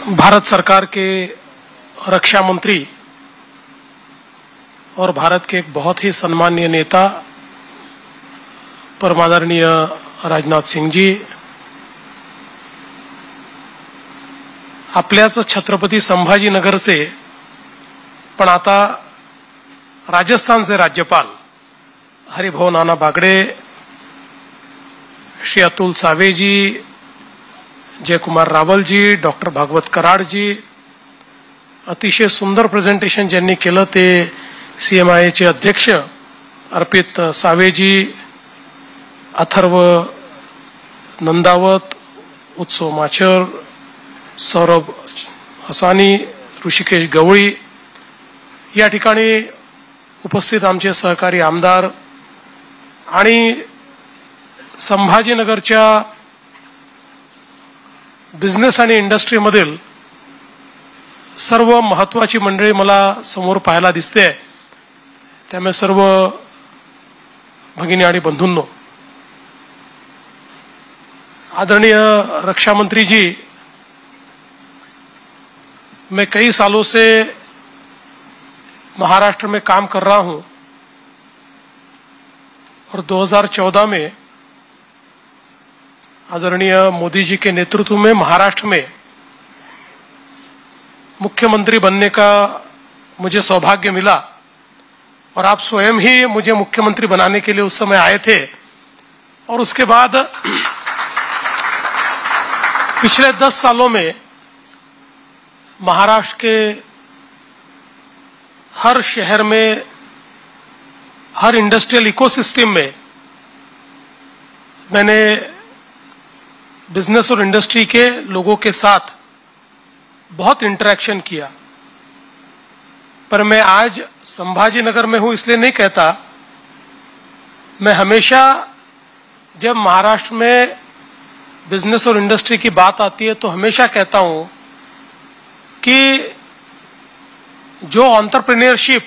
भारत सरकार के रक्षा मंत्री और भारत के एक बहुत ही सम्मानीय नेता परमादरणीय राजनाथ सिंह जी, आपल्याच छत्रपती संभाजीनगर से पण आता राजस्थानचे राज्यपाल हरिभाऊ नाना बागडे, श्री अतुल सावे जी, जयकुमार रावल जी, डॉक्टर भागवत कराड जी, अतिशय सुंदर प्रेझेंटेशन ज्यांनी केलं ते सीएमआयचे अध्यक्ष अर्पित सावे जी, अथर्व नंदावत, उत्सव माचर, सौरभ हसानी, ऋषिकेश गवळी, या ठिकाणी उपस्थित आमचे सहकारी आमदार आणि संभाजीनगरच्या बिझनेस आणि इंडस्ट्रीमधील सर्व महत्त्वाची मंडळी मला समोर पाहायला दिसते। त्यामुळे सर्व भगिनी आणि बंधूंनो, आदरणीय रक्षा मंत्री जी, मैं कई सालों से महाराष्ट्र में काम कर रहा हूं और 2014 में आदरणीय मोदी जी के नेतृत्व में महाराष्ट्र में मुख्यमंत्री बनने का मुझे सौभाग्य मिला और आप स्वयं ही मुझे मुख्यमंत्री बनाने के लिए उस समय आए थे। और उसके बाद पिछले 10 सालों में महाराष्ट्र के हर शहर में, हर इंडस्ट्रियल इकोसिस्टम में मैंने बिजनेस और इंडस्ट्री के लोगों के साथ बहुत इंटरेक्शन किया। पर मैं आज संभाजीनगर में हूं इसलिए नहीं कहता, मैं हमेशा जब महाराष्ट्र में बिजनेस और इंडस्ट्री की बात आती है तो हमेशा कहता हूं कि जो एंटरप्रेन्योरशिप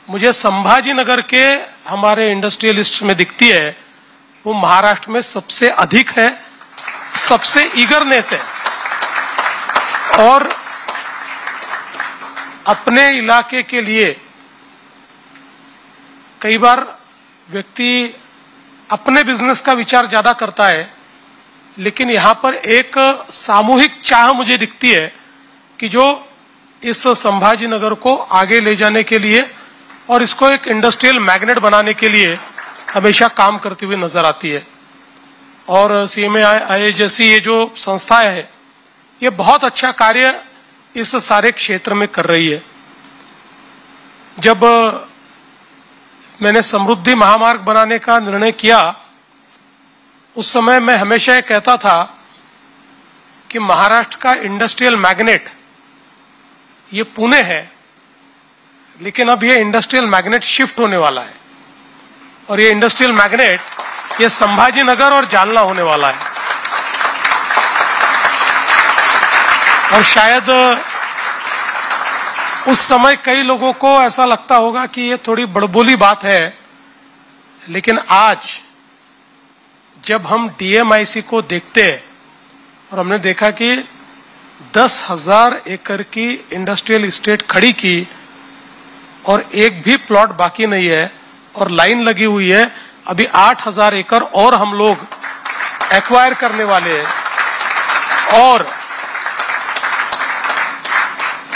मुझे संभाजीनगर के हमारे इंडस्ट्रियलिस्ट में दिखती है वो महाराष्ट्र में सबसे अधिक है, सबसे ईगरनेस है। और अपने इलाके के लिए कई बार व्यक्ति अपने बिजनेस का विचार ज्यादा करता है, लेकिन यहां पर एक सामूहिक चाह मुझे दिखती है कि जो इस संभाजीनगर को आगे ले जाने के लिए और इसको एक इंडस्ट्रियल मैग्नेट बनाने के लिए हमेशा काम करती हुई नजर आती है। और सीएमआई जैसी ये जो संस्थाएं है ये बहुत अच्छा कार्य इस सारे क्षेत्र में कर रही है। जब मैंने समृद्धि महामार्ग बनाने का निर्णय किया उस समय मैं हमेशा ये कहता था कि महाराष्ट्र का इंडस्ट्रियल मैग्नेट ये पुणे है, लेकिन अब ये इंडस्ट्रियल मैग्नेट शिफ्ट होने वाला है और ये इंडस्ट्रियल मैग्नेट ये संभाजीनगर और जालना होने वाला है। और शायद उस समय कई लोगों को ऐसा लगता होगा कि ये थोड़ी बड़बोली बात है, लेकिन आज जब हम डीएमआईसी को देखते हैं और हमने देखा कि 10,000 एकड़ की इंडस्ट्रियल इस्टेट खड़ी की और एक भी प्लॉट बाकी नहीं है और लाइन लगी हुई है, अभी 8,000 एकड़ और हम लोग एक्वायर करने वाले हैं। और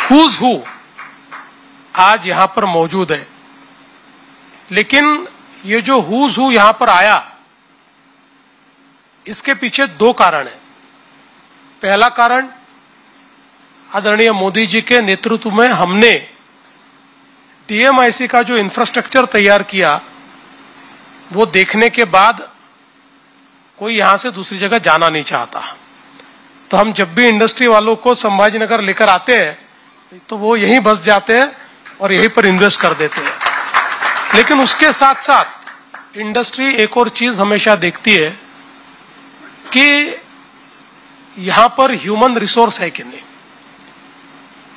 हुज हु आज यहां पर मौजूद है, लेकिन ये जो हुज हु यहां पर आया इसके पीछे 2 कारण है। पहला कारण, आदरणीय मोदी जी के नेतृत्व में हमने डीएमआईसी का जो इंफ्रास्ट्रक्चर तैयार किया वो देखने के बाद कोई यहां से दूसरी जगह जाना नहीं चाहता। तो हम जब भी इंडस्ट्री वालों को संभाजीनगर लेकर आते हैं तो वो यहीं बस जाते हैं और यहीं पर इन्वेस्ट कर देते हैं। लेकिन उसके साथ साथ इंडस्ट्री एक और चीज हमेशा देखती है कि यहां पर ह्यूमन रिसोर्स है कि नहीं,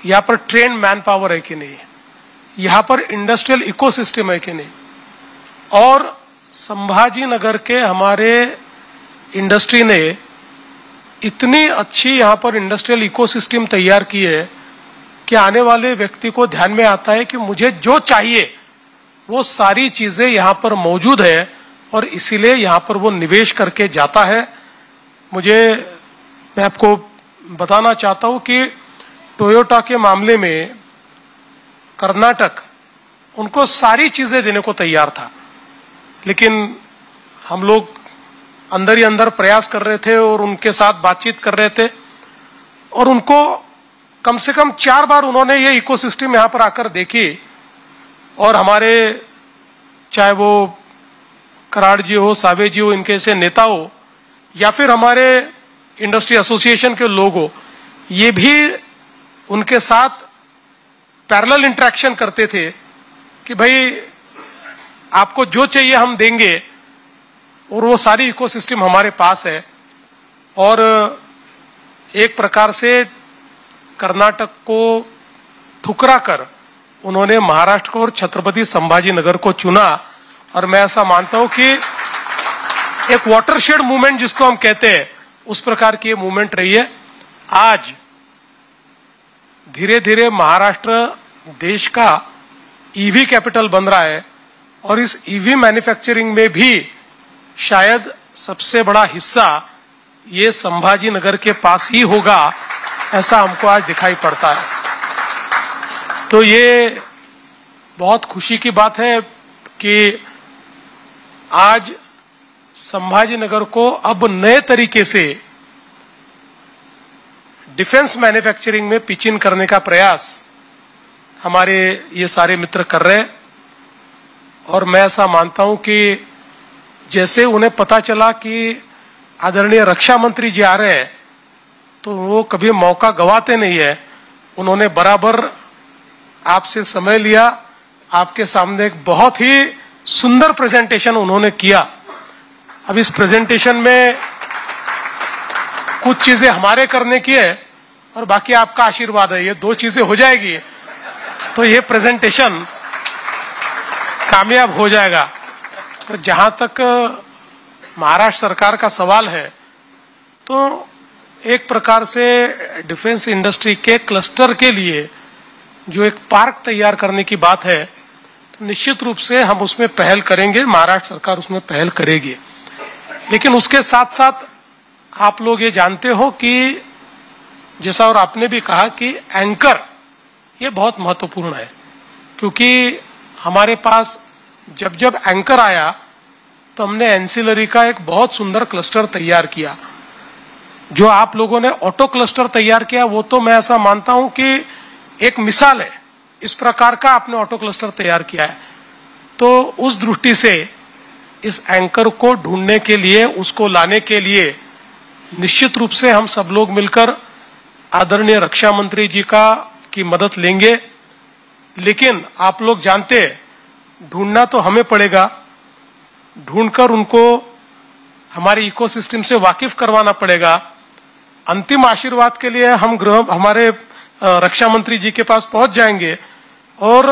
यहां पर ट्रेन मैन पावर है कि नहीं, यहां पर इंडस्ट्रियल इकोसिस्टम है कि नहीं। और संभाजीनगर के हमारे इंडस्ट्री ने इतनी अच्छी यहाँ पर इंडस्ट्रियल इकोसिस्टम तैयार की है कि आने वाले व्यक्ति को ध्यान में आता है कि मुझे जो चाहिए वो सारी चीजें यहाँ पर मौजूद है और इसीलिए यहाँ पर वो निवेश करके जाता है। मैं आपको बताना चाहता हूं कि टोयोटा के मामले में कर्नाटक उनको सारी चीजें देने को तैयार था, लेकिन हम लोग अंदर ही अंदर प्रयास कर रहे थे और उनके साथ बातचीत कर रहे थे और उनको कम से कम 4 बार उन्होंने ये इकोसिस्टम यहां पर आकर देखी और हमारे चाहे वो कराड़ जी हो, सावे जी हो, इनके से नेता हो या फिर हमारे इंडस्ट्री एसोसिएशन के लोग हो, ये भी उनके साथ पैरेलल इंटरेक्शन करते थे कि भाई आपको जो चाहिए हम देंगे और वो सारी इकोसिस्टम हमारे पास है। और एक प्रकार से कर्नाटक को ठुकरा कर उन्होंने महाराष्ट्र को और छत्रपति संभाजी नगर को चुना और मैं ऐसा मानता हूं कि एक वाटरशेड मूवमेंट जिसको हम कहते हैं उस प्रकार की मूवमेंट रही है। आज धीरे धीरे महाराष्ट्र देश का ईवी कैपिटल बन रहा है और इस ईवी मैन्युफैक्चरिंग में भी शायद सबसे बड़ा हिस्सा ये संभाजी नगर के पास ही होगा, ऐसा हमको आज दिखाई पड़ता है। तो ये बहुत खुशी की बात है कि आज संभाजी नगर को अब नए तरीके से डिफेंस मैन्युफैक्चरिंग में पिच इन करने का प्रयास हमारे ये सारे मित्र कर रहे हैं और मैं ऐसा मानता हूं कि जैसे उन्हें पता चला कि आदरणीय रक्षा मंत्री जी आ रहे हैं तो वो कभी मौका गवाते नहीं है। उन्होंने बराबर आपसे समय लिया, आपके सामने एक बहुत ही सुंदर प्रेजेंटेशन उन्होंने किया। अब इस प्रेजेंटेशन में कुछ चीजें हमारे करने की है और बाकी आपका आशीर्वाद है, ये 2 चीजें हो जाएगी तो ये प्रेजेंटेशन कामयाब हो जाएगा। तो जहां तक महाराष्ट्र सरकार का सवाल है तो एक प्रकार से डिफेंस इंडस्ट्री के क्लस्टर के लिए जो एक पार्क तैयार करने की बात है तो निश्चित रूप से हम उसमें पहल करेंगे, महाराष्ट्र सरकार उसमें पहल करेगी। लेकिन उसके साथ साथ आप लोग ये जानते हो कि जैसा और आपने भी कहा कि एंकर ये बहुत महत्वपूर्ण है, क्योंकि हमारे पास जब जब एंकर आया तो हमने एंसिलरी का एक बहुत सुंदर क्लस्टर तैयार किया। जो आप लोगों ने ऑटो क्लस्टर तैयार किया वो तो मैं ऐसा मानता हूं कि एक मिसाल है, इस प्रकार का आपने ऑटो क्लस्टर तैयार किया है। तो उस दृष्टि से इस एंकर को ढूंढने के लिए, उसको लाने के लिए निश्चित रूप से हम सब लोग मिलकर आदरणीय रक्षा मंत्री जी की मदद लेंगे। लेकिन आप लोग जानते हैं ढूंढना तो हमें पड़ेगा, ढूंढकर उनको हमारे इकोसिस्टम से वाकिफ करवाना पड़ेगा। अंतिम आशीर्वाद के लिए हम हमारे रक्षा मंत्री जी के पास पहुंच जाएंगे और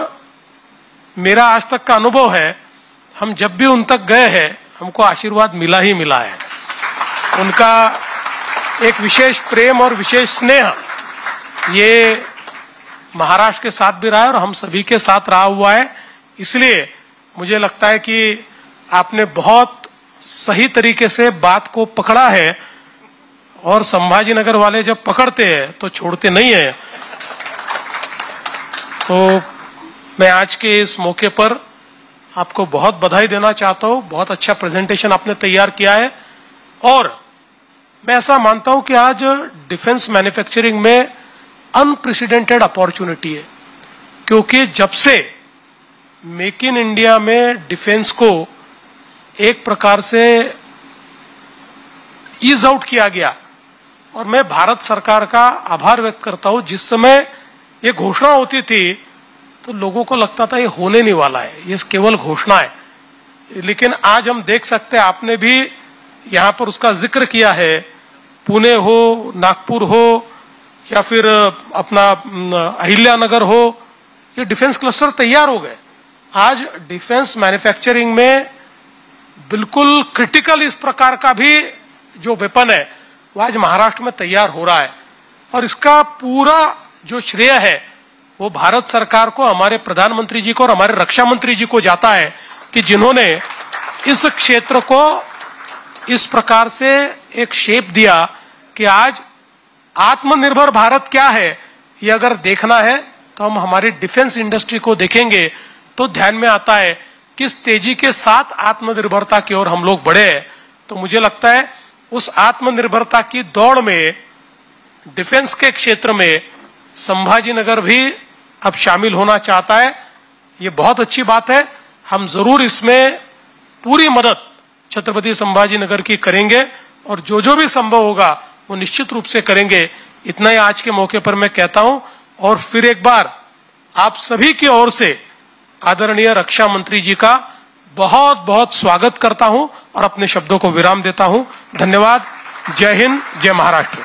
मेरा आज तक का अनुभव है हम जब भी उन तक गए हैं हमको आशीर्वाद मिला ही मिला है। उनका एक विशेष प्रेम और विशेष स्नेह ये महाराष्ट्र के साथ भी रहा है और हम सभी के साथ रहा हुआ है। इसलिए मुझे लगता है कि आपने बहुत सही तरीके से बात को पकड़ा है और संभाजी नगर वाले जब पकड़ते हैं तो छोड़ते नहीं है। तो मैं आज के इस मौके पर आपको बहुत बधाई देना चाहता हूं। बहुत अच्छा प्रेजेंटेशन आपने तैयार किया है और मैं ऐसा मानता हूं कि आज डिफेंस मैन्युफैक्चरिंग में अनप्रेसिडेंटेड अपॉर्चुनिटी है, क्योंकि जब से मेक इन इंडिया में डिफेंस को एक प्रकार से ईज आउट किया गया और मैं भारत सरकार का आभार व्यक्त करता हूं। जिस समय ये घोषणा होती थी तो लोगों को लगता था ये होने नहीं वाला है, ये केवल घोषणा है, लेकिन आज हम देख सकते हैं, आपने भी यहां पर उसका जिक्र किया है, पुणे हो, नागपुर हो या फिर अपना अहिल्यानगर हो, ये डिफेंस क्लस्टर तैयार हो गए। आज डिफेंस मैन्युफैक्चरिंग में बिल्कुल क्रिटिकल इस प्रकार का भी जो वेपन है वो आज महाराष्ट्र में तैयार हो रहा है। और इसका पूरा जो श्रेय है वो भारत सरकार को, हमारे प्रधानमंत्री जी को और हमारे रक्षा मंत्री जी को जाता है कि जिन्होंने इस क्षेत्र को इस प्रकार से एक शेप दिया कि आज आत्मनिर्भर भारत क्या है ये अगर देखना है तो हम हमारी डिफेंस इंडस्ट्री को देखेंगे तो ध्यान में आता है किस तेजी के साथ आत्मनिर्भरता की ओर हम लोग बढ़े हैं। तो मुझे लगता है उस आत्मनिर्भरता की दौड़ में डिफेंस के क्षेत्र में संभाजीनगर भी अब शामिल होना चाहता है। ये बहुत अच्छी बात है। हम जरूर इसमें पूरी मदद छत्रपति संभाजीनगर की करेंगे और जो भी संभव होगा वो निश्चित रूप से करेंगे। इतना ही आज के मौके पर मैं कहता हूं और फिर एक बार आप सभी की ओर से आदरणीय रक्षा मंत्री जी का बहुत बहुत स्वागत करता हूं और अपने शब्दों को विराम देता हूं। धन्यवाद। जय हिंद, जय महाराष्ट्र।